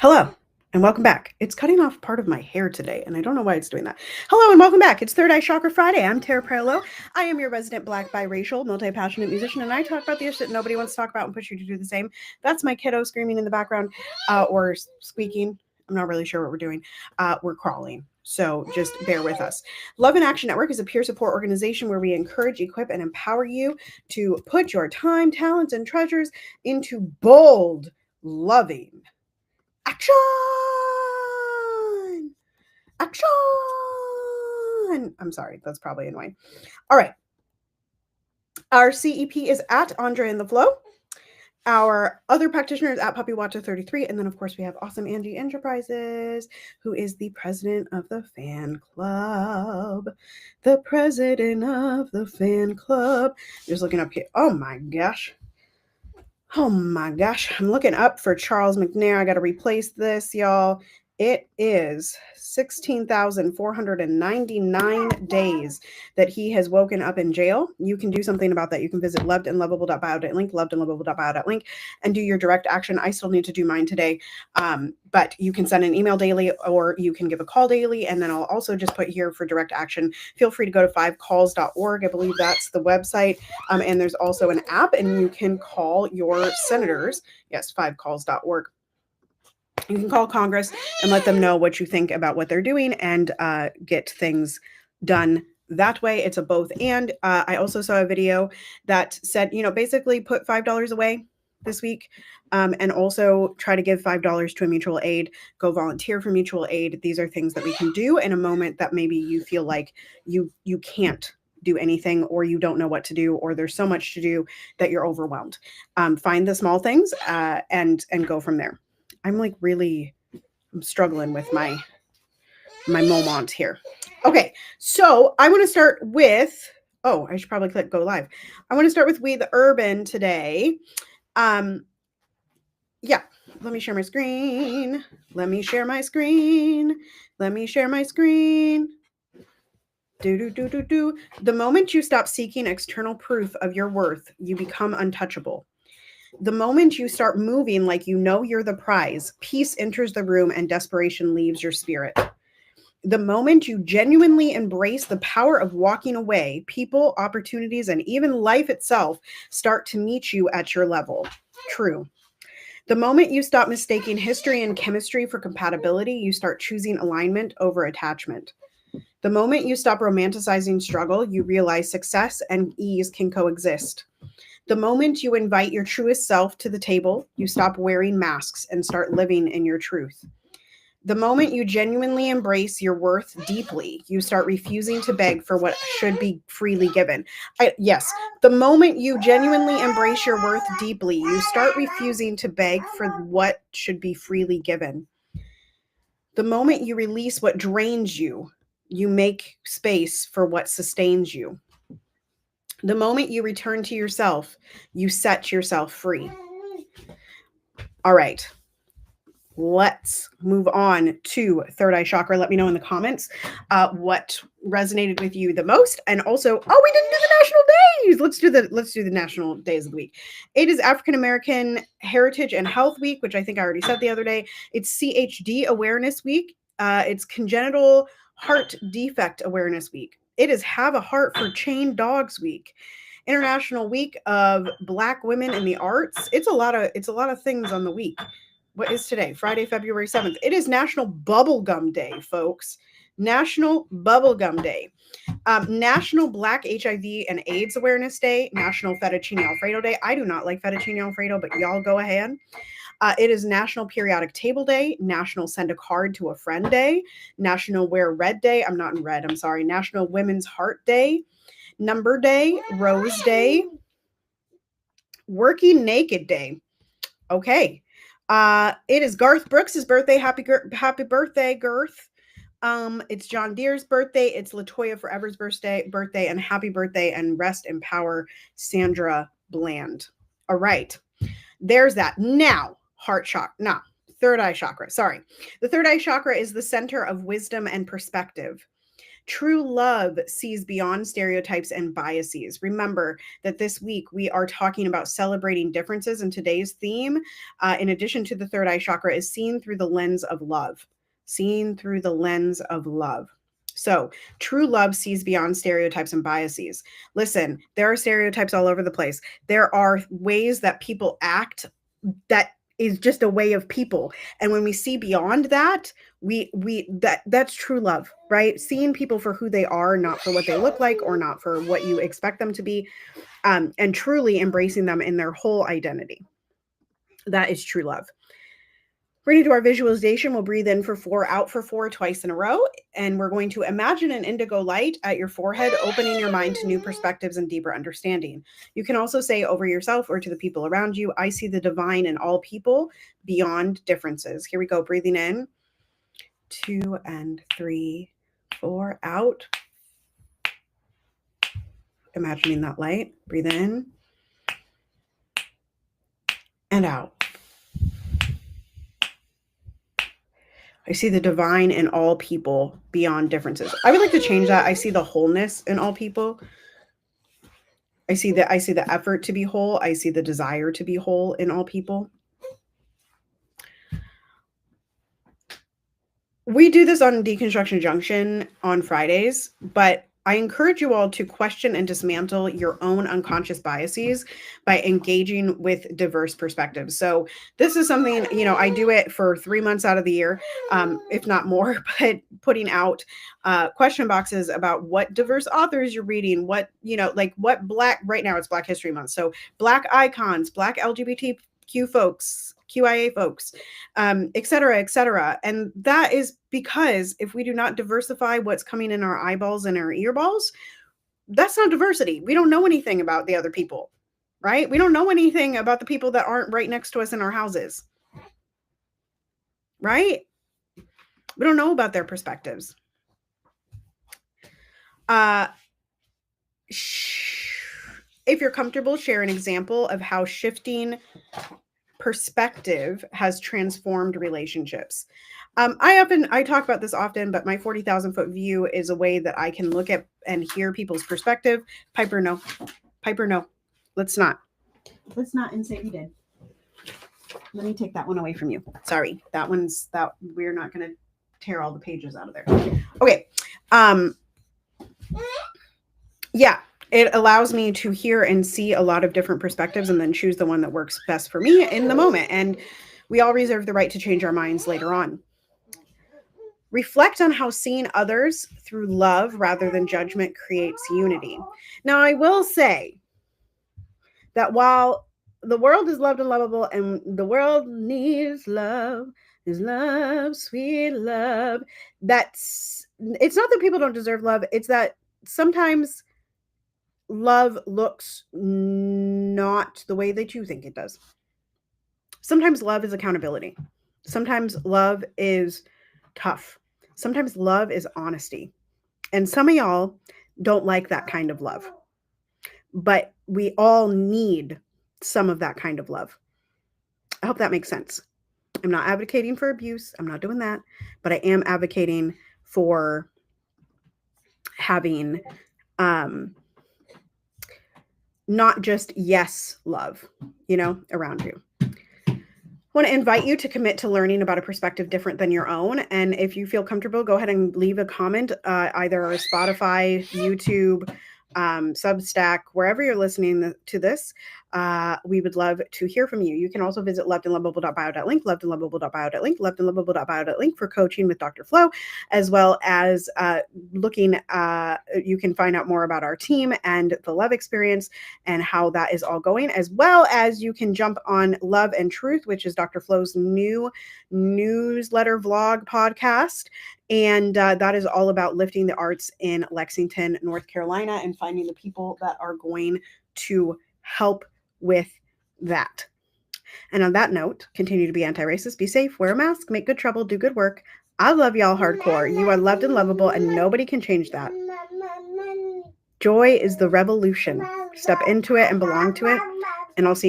Hello and welcome back. It's cutting off part of my hair today, and I don't know why it's doing that. Hello and welcome back. It's Third Eye Chakra Friday. I'm Tara Priolo. I am your resident Black biracial, multi-passionate musician, and I talk about the issues that nobody wants to talk about and push you to do the same. That's my kiddo screaming in the background or squeaking. I'm not really sure what we're doing. We're crawling. So just bear with us. Love in Action Network is a peer support organization where we encourage, equip, and empower you to put your time, talents, and treasures into bold, loving action! Action! I'm sorry, that's probably annoying. All right. Our CEP is at Andre in the Flow. Our other practitioner is at Puppy Watcher 33. And then, of course, we have Awesome Angie Enterprises, who is the president of the fan club. The president of the fan club. Just looking up here. Oh, my gosh. Oh my gosh, I'm looking up for Charles McNair. I got to replace this, y'all. It is 16,499 days that he has woken up in jail. You can do something about that. You can visit lovedandlovable.bio.link, lovedandlovable.bio.link, and do your direct action. I still need to do mine today, but you can send an email daily or you can give a call daily, and then I'll also just put here for direct action. Feel free to go to 5calls.org. I believe that's the website, and there's also an app, and you can call your senators. Yes, 5calls.org. You can call Congress and let them know what you think about what they're doing and get things done that way. It's a both and. I also saw a video that said, basically put $5 away this week and also try to give $5 to a mutual aid. Go volunteer for mutual aid. These are things that we can do in a moment that maybe you feel like you can't do anything, or you don't know what to do, or there's so much to do that you're overwhelmed. Find the small things and go from there. I'm struggling with my moment here. Okay, so I want to start with, I should probably click go live. I want to start with We the Urban today. Yeah, let me share my screen. Let me share my screen. The moment you stop seeking external proof of your worth, you become untouchable. The moment you start moving like you know you're the prize, peace enters the room and desperation leaves your spirit. The moment you genuinely embrace the power of walking away, people, opportunities, and even life itself start to meet you at your level. True. The moment you stop mistaking history and chemistry for compatibility, you start choosing alignment over attachment. The moment you stop romanticizing struggle, you realize success and ease can coexist. The moment you invite your truest self to the table, you stop wearing masks and start living in your truth. The moment you genuinely embrace your worth deeply, you start refusing to beg for what should be freely given. The moment you genuinely embrace your worth deeply, you start refusing to beg for what should be freely given. The moment you release what drains you, you make space for what sustains you. The moment you return to yourself, you set yourself free. All right. Let's move on to Third Eye Chakra. Let me know in the comments what resonated with you the most. And also, we didn't do the national days. Let's do the national days of the week. It is African American Heritage and Health Week, which I think I already said the other day. It's CHD Awareness Week. It's Congenital Heart Defect Awareness Week. It is Have a Heart for Chained Dogs Week. International Week of Black Women in the Arts. It's a lot of things on the week. What is today? Friday, February 7th. It is National Bubblegum Day, folks. National Bubblegum Day. National Black HIV and AIDS Awareness Day. National Fettuccine Alfredo Day. I do not like fettuccine Alfredo, but y'all go ahead. It is National Periodic Table Day. National Send a Card to a Friend Day. National Wear Red Day. I'm not in red. I'm sorry. National Women's Heart Day. Number Day. Rose Day. Working Naked Day. Okay. It is Garth Brooks' birthday. Happy birthday, Garth. It's John Deere's birthday. It's Latoya Forever's birthday, and happy birthday and rest in power, Sandra Bland. All right. There's that. Now, Third Eye Chakra. Sorry. The third eye chakra is the center of wisdom and perspective. True love sees beyond stereotypes and biases. Remember that this week we are talking about celebrating differences, and today's theme, in addition to the third eye chakra, is seen through the lens of love. Seen through the lens of love. So, true love sees beyond stereotypes and biases. Listen, there are stereotypes all over the place. There are ways that people act that is just a way of people. And when we see beyond that, that's true love, right? Seeing people for who they are, not for what they look like or not for what you expect them to be, and truly embracing them in their whole identity. That is true love. We're going to do our visualization. We'll breathe in for 4, out for 4 twice in a row. And we're going to imagine an indigo light at your forehead, opening your mind to new perspectives and deeper understanding. You can also say over yourself or to the people around you, I see the divine in all people beyond differences. Here we go. Breathing in, 2 and 3, 4, out. Imagining that light. Breathe in and out. I see the divine in all people beyond differences. I would like to change that. I see the wholeness in all people. I see the effort to be whole. I see the desire to be whole in all people. We do this on Deconstruction Junction on Fridays, but I encourage you all to question and dismantle your own unconscious biases by engaging with diverse perspectives. So this is something, I do it for 3 months out of the year, if not more, but putting out question boxes about what diverse authors you're reading, what Black, right now it's Black History Month. So Black icons, Black LGBTQ folks, QIA folks, et cetera, et cetera. And that is because if we do not diversify what's coming in our eyeballs and our earballs, that's not diversity. We don't know anything about the other people, right? We don't know anything about the people that aren't right next to us in our houses, right? We don't know about their perspectives. If you're comfortable, share an example of how shifting perspective has transformed relationships. I talk about this often, but my 40,000 foot view is a way that I can look at and hear people's perspective. Piper, no. Let's not and say we did. Let me take that one away from you. Sorry. That we're not going to tear all the pages out of there. Okay. Yeah. It allows me to hear and see a lot of different perspectives and then choose the one that works best for me in the moment. And we all reserve the right to change our minds later on. Reflect on how seeing others through love rather than judgment creates unity. Now, I will say that while the world is loved and lovable and the world needs love, is love, sweet love, it's not that people don't deserve love. It's that sometimes love looks not the way that you think it does. Sometimes love is accountability. Sometimes love is tough. Sometimes love is honesty. And some of y'all don't like that kind of love. But we all need some of that kind of love. I hope that makes sense. I'm not advocating for abuse. I'm not doing that. But I am advocating for having not just yes love, around you. I want to invite you to commit to learning about a perspective different than your own. And if you feel comfortable, go ahead and leave a comment, either on Spotify, YouTube, Substack, wherever you're listening to this. We would love to hear from you. You can also visit lovedandlovable.bio.link, lovedandlovable.bio.link, lovedandlovable.bio.link for coaching with Dr. Flo, as well as you can find out more about our team and the love experience and how that is all going, as well as you can jump on Love and Truth, which is Dr. Flo's new newsletter vlog podcast. And that is all about lifting the arts in Lexington, North Carolina, and finding the people that are going to help with that. And on that note, continue to be anti-racist, be safe, wear a mask, make good trouble, do good work. I love y'all hardcore. You are loved and lovable, and nobody can change that. Joy is the revolution. Step into it and belong to it, and I'll see you.